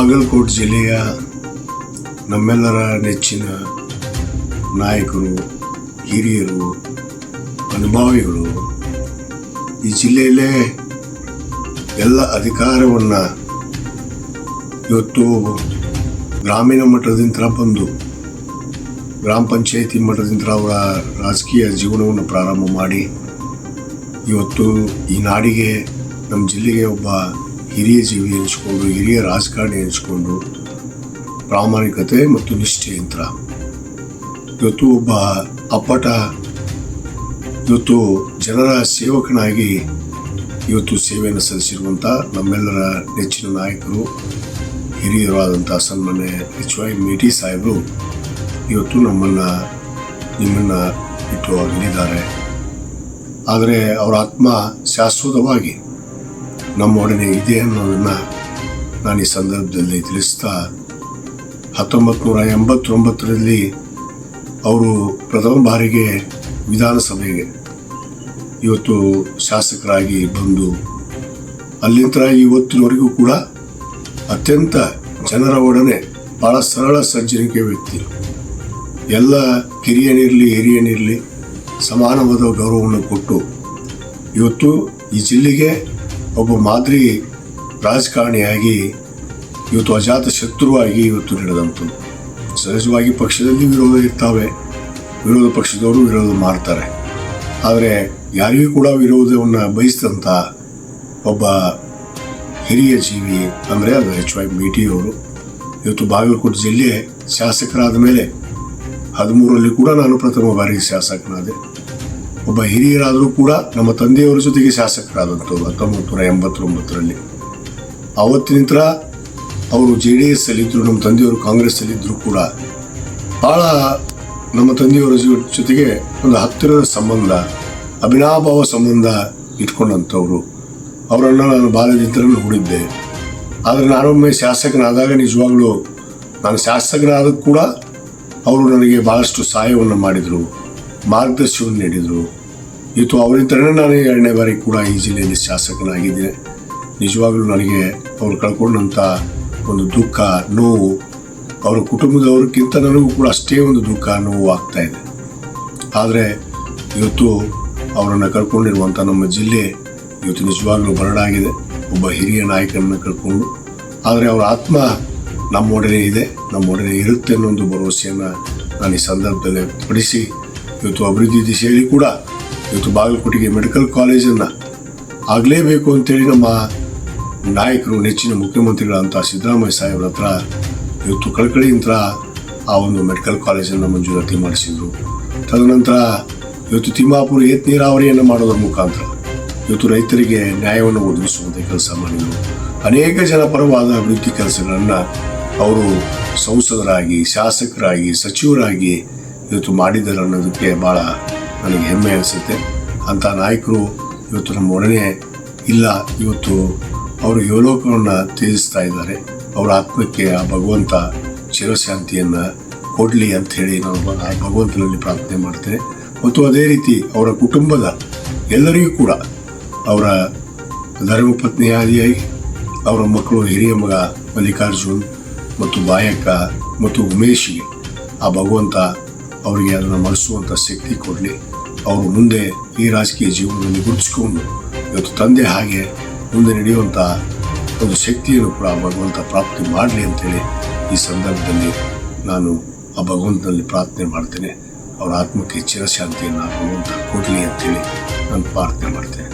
ಬಾಗಲಕೋಟೆ ಜಿಲ್ಲೆಯ ನಮ್ಮೆಲ್ಲರ ನೆಚ್ಚಿನ ನಾಯಕರು, ಹಿರಿಯರು, ಅನುಭವಿಗಳು ಈ ಜಿಲ್ಲೆಯಲ್ಲೇ ಎಲ್ಲ ಅಧಿಕಾರವನ್ನು ಇವತ್ತು ಗ್ರಾಮೀಣ ಮಟ್ಟದಿಂದ ಬಂದು ಗ್ರಾಮ ಪಂಚಾಯಿತಿ ಮಟ್ಟದಿಂದ ಅವರ ರಾಜಕೀಯ ಜೀವನವನ್ನು ಪ್ರಾರಂಭ ಮಾಡಿ ಇವತ್ತು ಈ ನಾಡಿಗೆ, ನಮ್ಮ ಜಿಲ್ಲೆಗೆ ಒಬ್ಬ ಹಿರಿಯ ಜೀವಿ ಎನಿಸ್ಕೊಂಡು, ಹಿರಿಯ ರಾಜಕಾರಣಿ ಎನಿಸ್ಕೊಂಡು ಪ್ರಾಮಾಣಿಕತೆ ಮತ್ತು ನಿಷ್ಠೆಯಿಂದ ಇವತ್ತು ಒಬ್ಬ ಅಪ್ಪಟ ಇವತ್ತು ಜನರ ಸೇವಕನಾಗಿ ಇವತ್ತು ಸೇವೆಯನ್ನು ಸಲ್ಲಿಸಿರುವಂಥ ನಮ್ಮೆಲ್ಲರ ನೆಚ್ಚಿನ ನಾಯಕರು, ಹಿರಿಯರಾದಂಥ ಸನ್ಮಾನ್ಯ HY ಮೇಟಿ ಸಾಹೇಬರು ಇವತ್ತು ನಿಮ್ಮನ್ನು ಬಿಟ್ಟು ಅಗಲಿದ್ದಾರೆ. ಆದರೆ ಅವರ ಆತ್ಮ ಶಾಶ್ವತವಾಗಿ ನಮ್ಮೊಡನೆ ಇದೆ ಅನ್ನೋದನ್ನು ನಾನು ಈ ಸಂದರ್ಭದಲ್ಲಿ ತಿಳಿಸ್ತಾ, 1989ರಲ್ಲಿ ಅವರು ಪ್ರಥಮ ಬಾರಿಗೆ ವಿಧಾನಸಭೆಗೆ ಇವತ್ತು ಶಾಸಕರಾಗಿ ಬಂದು ಅಲ್ಲಿಂದ ಇವತ್ತಿನವರೆಗೂ ಕೂಡ ಅತ್ಯಂತ ಜನರ ಒಡನೆ ಭಾಳ ಸರಳ ಸಜ್ಜನಿಕೆ ವ್ಯಕ್ತಿ. ಎಲ್ಲ ಕಿರಿಯನಿರಲಿ ಹಿರಿಯನಿರಲಿ ಸಮಾನವಾದ ಗೌರವವನ್ನು ಕೊಟ್ಟು ಇವತ್ತು ಈ ಜಿಲ್ಲೆಗೆ ಒಬ್ಬ ಮಾದರಿ ರಾಜಕಾರಣಿಯಾಗಿ ಇವತ್ತು ಅಜಾತ ಶತ್ರುವಾಗಿ ಇವತ್ತು ನಡೆದಂಥದ್ದು. ಸಹಜವಾಗಿ ಪಕ್ಷದಲ್ಲಿ ವಿರೋಧ ಇರ್ತಾವೆ, ವಿರೋಧ ಪಕ್ಷದವರು ವಿರೋಧ ಮಾಡ್ತಾರೆ. ಆದರೆ ಯಾರಿಗೂ ಕೂಡ ವಿರೋಧವನ್ನು ಬಯಸಿದಂಥ ಒಬ್ಬ ಹಿರಿಯ ಜೀವಿ ಅಂದರೆ ಅದು HY ಮೇಟಿ ಅವರು. ಇವತ್ತು ಬಾಗಲಕೋಟೆ ಜಿಲ್ಲೆ ಶಾಸಕರಾದ ಮೇಲೆ 13ರಲ್ಲಿ ಕೂಡ ನಾನು ಪ್ರಥಮ ಬಾರಿಗೆ ಶಾಸಕನಾದೆ. ಒಬ್ಬ ಹಿರಿಯರಾದರೂ ಕೂಡ ನಮ್ಮ ತಂದೆಯವರ ಜೊತೆಗೆ ಶಾಸಕರಾದಂಥವ್ರು 1989ರಲ್ಲಿ. ಆವತ್ತಿನಿಂದ ಅವರು JDS ಅಲ್ಲಿದ್ದರು, ನಮ್ಮ ತಂದೆಯವರು ಕಾಂಗ್ರೆಸ್ಸಲ್ಲಿದ್ದರೂ ಕೂಡ ಭಾಳ ನಮ್ಮ ತಂದೆಯವರ ಜೊತೆಗೆ ಒಂದು ಹತ್ತಿರದ ಸಂಬಂಧ, ಅವಿನಾಭಾವ ಸಂಬಂಧ ಇಟ್ಕೊಂಡಂಥವ್ರು. ಅವರನ್ನು ನಾನು ಬಾಲ್ಯದಿಂದ ನೋಡಿದ್ದೆ. ಆದರೆ ನಾನೊಮ್ಮೆ ಶಾಸಕನಾದಾಗ ನಿಜವಾಗ್ಲೂ ನಾನು ಶಾಸಕನಾದ ಕೂಡ ಅವರು ನನಗೆ ಭಾಳಷ್ಟು ಸಹಾಯವನ್ನು ಮಾಡಿದರು, ಮಾರ್ಗದರ್ಶನವನ್ನು ನೀಡಿದರು. ಇವತ್ತು ಅವರಿಂದಲೇ ನಾನು 2ನೇ ಬಾರಿ ಕೂಡ ಈ ಜಿಲ್ಲೆಯಲ್ಲಿ ಶಾಸಕನಾಗಿದ್ದೇನೆ. ನಿಜವಾಗ್ಲೂ ನನಗೆ ಅವರು ಕಳ್ಕೊಂಡಂಥ ಒಂದು ದುಃಖ, ನೋವು ಅವರ ಕುಟುಂಬದವ್ರಿಗಿಂತ ನನಗೂ ಕೂಡ ಅಷ್ಟೇ ಒಂದು ದುಃಖ, ನೋವು ಆಗ್ತಾಯಿದೆ. ಆದರೆ ಇವತ್ತು ಅವರನ್ನು ಕಳ್ಕೊಂಡಿರುವಂಥ ನಮ್ಮ ಜಿಲ್ಲೆ ಇವತ್ತು ನಿಜವಾಗ್ಲೂ ಬರಡಾಗಿದೆ, ಒಬ್ಬ ಹಿರಿಯ ನಾಯಕನನ್ನು ಕಳ್ಕೊಂಡು. ಆದರೆ ಅವರ ಆತ್ಮ ನಮ್ಮೊಡನೆ ಇದೆ, ನಮ್ಮೊಡನೆ ಇರುತ್ತೆ ಅನ್ನೋ ಒಂದು ಭರವಸೆಯನ್ನು ನಾನು ಈ ಸಂದರ್ಭದಲ್ಲಿ ಪಡಿಸಿ ಇವತ್ತು ಅಭಿವೃದ್ಧಿ ದಿಶೆಯಲ್ಲಿ ಕೂಡ ಇವತ್ತು ಬಾಗಲಕೋಟೆಗೆ ಮೆಡಿಕಲ್ ಕಾಲೇಜನ್ನು ಆಗಲೇಬೇಕು ಅಂತೇಳಿ ನಮ್ಮ ನಾಯಕರು, ನೆಚ್ಚಿನ ಮುಖ್ಯಮಂತ್ರಿಗಳಂಥ ಸಿದ್ದರಾಮಯ್ಯ ಸಾಹೇಬ್ರ ಹತ್ರ ಇವತ್ತು ಕಳಕಳಿಯಿಂದ ಆ ಒಂದು ಮೆಡಿಕಲ್ ಕಾಲೇಜನ್ನು ಮಂಜೂರಾತಿ ಮಾಡಿಸಿದರು. ತದನಂತರ ಇವತ್ತು ತಿಮ್ಮಾಪುರ ಏತ ನೀರಾವರಿಯನ್ನು ಮಾಡೋದ್ರ ಮುಖಾಂತರ ಇವತ್ತು ರೈತರಿಗೆ ನ್ಯಾಯವನ್ನು ಒದಗಿಸುವಂಥ ಕೆಲಸ ಮಾಡಿದರು. ಅನೇಕ ಜನಪರವಾದ ಅಭಿವೃದ್ಧಿ ಕೆಲಸಗಳನ್ನು ಅವರು ಸಂಸದರಾಗಿ, ಶಾಸಕರಾಗಿ, ಸಚಿವರಾಗಿ ಇವತ್ತು ಮಾಡಿದ್ದಾರೆ ಅನ್ನೋದಕ್ಕೆ ಭಾಳ ನನಗೆ ಹೆಮ್ಮೆ ಅನಿಸುತ್ತೆ. ಅಂಥ ನಾಯಕರು ಇವತ್ತು ನಮ್ಮ ಒಡನೆ ಇಲ್ಲ. ಇವತ್ತು ಅವರು ಯೋಲೋಕವನ್ನು ತ್ಯಜಿಸ್ತಾ ಇದ್ದಾರೆ. ಅವರ ಆತ್ಮಕ್ಕೆ ಆ ಭಗವಂತ ಚಿರಶಾಂತಿಯನ್ನು ಕೊಡಲಿ ಅಂಥೇಳಿ ನಾನು ಆ ಭಗವಂತನಲ್ಲಿ ಪ್ರಾರ್ಥನೆ ಮಾಡ್ತೇನೆ. ಮತ್ತು ಅದೇ ರೀತಿ ಅವರ ಕುಟುಂಬದ ಎಲ್ಲರಿಗೂ ಕೂಡ, ಅವರ ಧರ್ಮಪತ್ನಿಯಾದಿಯಾಗಿ ಅವರ ಮಕ್ಕಳು, ಹಿರಿಯ ಮಗ ಮಲ್ಲಿಕಾರ್ಜುನ್ ಮತ್ತು ಬಾಯಕ್ಕ ಮತ್ತು ಉಮೇಶಿಗೆ ಆ ಭಗವಂತ ಅವರಿಗೆ ಅದನ್ನು ಮಾಡಿಸುವಂಥ ಶಕ್ತಿ ಕೊಡಲಿ. ಅವರು ಮುಂದೆ ಈ ರಾಜಕೀಯ ಜೀವನದಲ್ಲಿ ಗುರುತಿಸ್ಕೊಂಡು ಇವತ್ತು ತಂದೆ ಹಾಗೆ ಮುಂದೆ ನಡೆಯುವಂಥ ಒಂದು ಶಕ್ತಿಯನ್ನು ಕೂಡ ಭಗವಂತ ಪ್ರಾಪ್ತಿ ಮಾಡಲಿ ಅಂತೇಳಿ ಈ ಸಂದರ್ಭದಲ್ಲಿ ನಾನು ಆ ಭಗವಂತನಲ್ಲಿ ಪ್ರಾರ್ಥನೆ ಮಾಡ್ತೇನೆ. ಅವರ ಆತ್ಮಕ್ಕೆ ಚಿರಶಾಂತಿಯನ್ನು ಭಗವಂತ ಕೊಡಲಿ ಅಂತೇಳಿ ನಾನು ಪ್ರಾರ್ಥನೆ ಮಾಡ್ತೇನೆ.